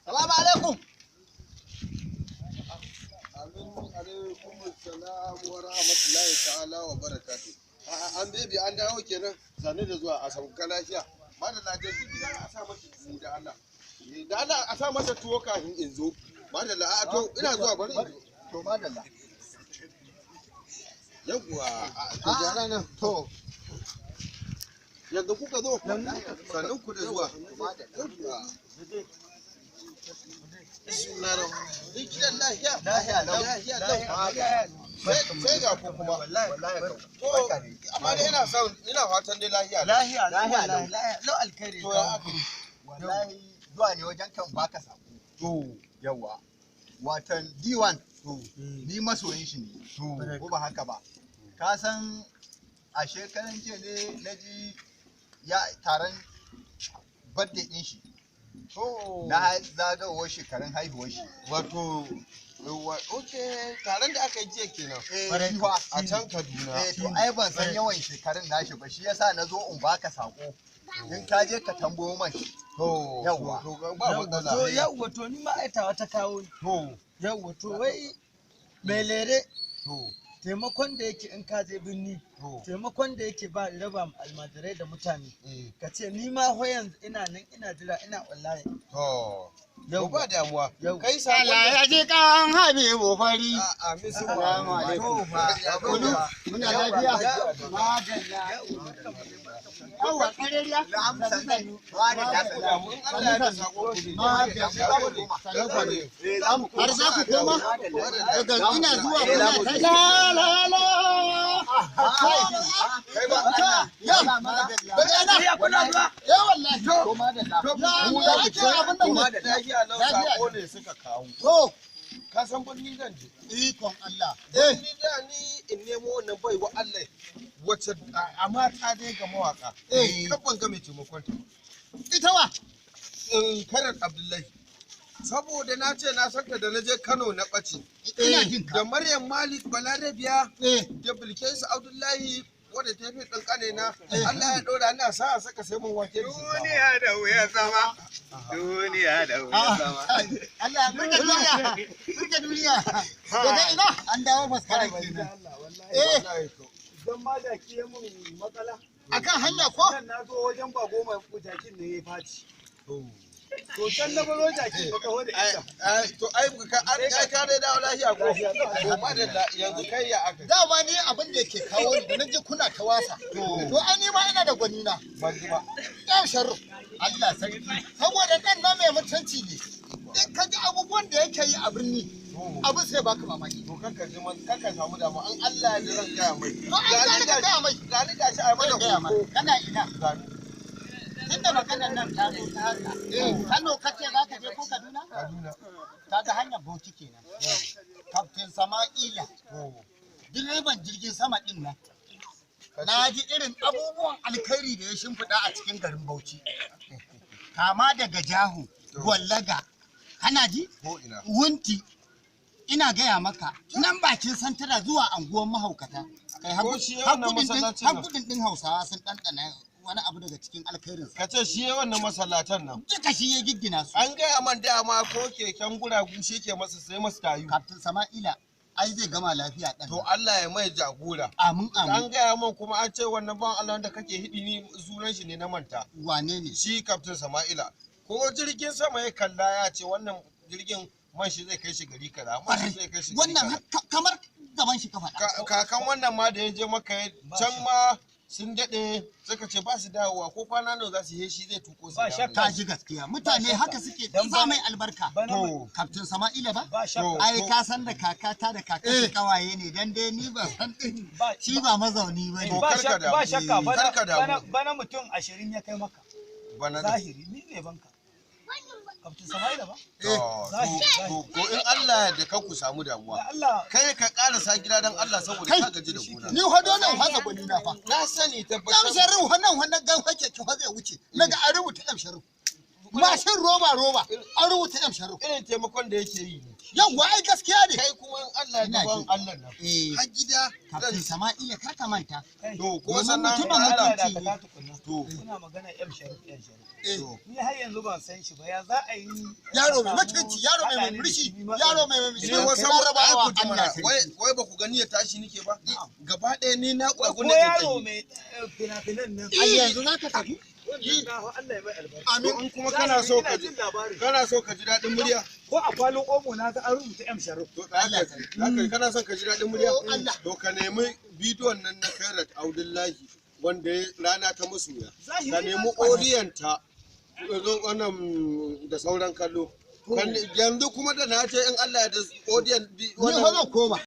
Salamu alaikum. Amin alaikum assalam wa rahmatullahi ta'ala wa barakatuh. An bebi an dawo kenan sanu da zuwa a sauka lafiya. Madalla da gida a sa masa tuwo da Allah. Da Allah a sa masa tuwo kafin in zo. Madalla a to ina zuwa bari in zo. To madalla. Yawwa to jara nan to. Yanzu kuka zo sannan ku da zuwa. Yawwa. Sai ga ku kuma amma dai ina fatan dai lahiya lau alkhairi to ya aka wallahi zuwa ne wajen kan baka sako to yawa watan D1 to ni masoyin shi ne ko ba haka ba ka san a shekaran jiya ne naji ya taron birthday din shi na zagawar shekarun haihuwar shi wato okay taron da aka yi jiya kenan a can Kaduna to ai ban san yawan shekarun nashi ba shi yasa na zo in baka sako in ka je ka tambayo man shi to yawa ba matsala to yawa to ni ma aitawa ta kawo to yawa to wai mai lere to taimakon da yake in ka je birni taimakon da yake ba raba almajirai da mutane ka ce ni ma ho yanzu ina nan ina jira ina wallahi to yau ba damuwa kai sa Allah ya ji kan Habibu fari amin assalamu alaikum muna lafiya madalla yawa kareriya ba da mun Allah ya da sako har za ku koma daga ina zuwa kuna ta la la la kai ba ya kuna zuwa ya wallahi to madalla mu da ake abin nan lafiya lau sako ne suka kawo to ka san birni zan je ikon Allah birni da ni in nemo wannan baiwa Allah wacce a mata dai ga mawaka kabban ga mai taimakon ta ita wa karar Abdullahi saboda na ce na santa da na je Kano na ɓace ina jin ka da Maryam Malik Balarabiya eh da Bilkisu Abdullahi wadda ta fi ɗan ƙane na Allah ya ɗora ina sa a saka sai mun wake da duniya da wuya sama duniya da wuya sama Allah burge duniya daga ina an dawo maskara kenan don ma da ke mun matsala akan hanya ko nan na zo wajen ba goma jakin ne ya faci to can na baro jakin ba kawo da ita to ai ka dai dawo lafiya ko to madalla yanzu kai ya aka dama ni abin da yake kawo ni da naji kuna ta wasa to ai ni ma ina da gwani na ban ji ba yan sharru Allah sarki saboda dan nan mai mutunci ne in ka ji abubuwan da yake yi a birni abu sai baka mamaki to kaka samu damu an Allah ya zan gaya mai to ai ka ga mai gani gashi a mana ko kana ina tunda maganar nan ta zo ta haka Kano kace za ka je ko Kaduna ta ga hanyar Bauchi kenan Captain Sama'ila direban jirgin sama din nan na ji irin abubuwan alkhairi da ya shimfiɗa a cikin garin Bauchi kama daga Jahu Gwallaga kana ji Wunti ina gaya maka nan bakin santara zuwa anguwan mahaukata kai hakudin din Hausawa sun ɗanɗana wani abu daga cikin alkhairinsa. Ka ce shi ya wannan masallatan nan. Duka shi ya giggina su. An gaya man dama ko keken guragu shi ke masa sai masa tayu. Kaftin Sama'ila ai zai gama lafiya ɗan. To Allah ya mai jagora. Amin amin. An gaya man kuma an ce wannan ban Allah da kake hidi ni sunan shi ne na manta. Wane ne? Shi Kaftin Sama'ila. Ko jirgin sama ya kalla ya ce wannan jirgin man shi zai kai shi gari kaza. Man shi zai kai shi gari kaza. Wannan kamar gaban shi ka faɗa. Kakan wannan ma da ya je maka can ma sun daɗe suka ce ba su dawowa ko kwana nawa za su yi shi zai tuko su ba shakka ka ji gaskiya mutane haka suke dan sa mai albarka to Kaftin Sama'ila ba ba shakka ai ka san da kakata da kakashi kawaye ne dan dai ni ba san din shi ba mazauni ba ne ba shakka bana mutum 20 ya kai maka zahiri ni ne banka Kaftin Sama'ila ba ko in Allah da ka ku samu damuwa kai ka karasa gida dan Allah saboda ka gaji da gona ni hodo nan haka gwani na fa na sani tabbatar dan sharru wannan gan hake ki fa zai wuce naga an rubuta dan sharru mashin roba an rubuta dan sharru irin taimakon da yake yi Yawwa ai gaskiya ne. Kai kuma Allah ya ban Allah nan. Har gida Kafin Sama'ila kar ka manta. To ko sannan mutumin Allah da mutunci ka ne. tukunna. to Kuna magana yan sharif yan sharif. eh Ni har yanzu ban san shi ba ya za a yi Yaro mai mutunci, yaro mai murmushi, yaro mai murmushi. ne wasu Larabawa ku jimara Allah sarki. wai ba ku gani ya tashi nike ba gaba ɗaya ni na ko ƙwagu ne yaro mai fina-finan nan. Ai yanzu za ka tafi? Wannan na Allah ya mai albarka. amin in kuma kana so ka ji daɗin murya Ko a kwalin omo na ga an rubuta M Sharif. to haka kana son ka ji daɗin murya Oh, Allah. to ka nemi bidiyon nan na Kairat Abdullahi wanda ya rana ta masoya ka nemi odiyanta wannan da sauran kallo yanzu kuma da na ce in Allah ya da odiyan Ni fa zan koma.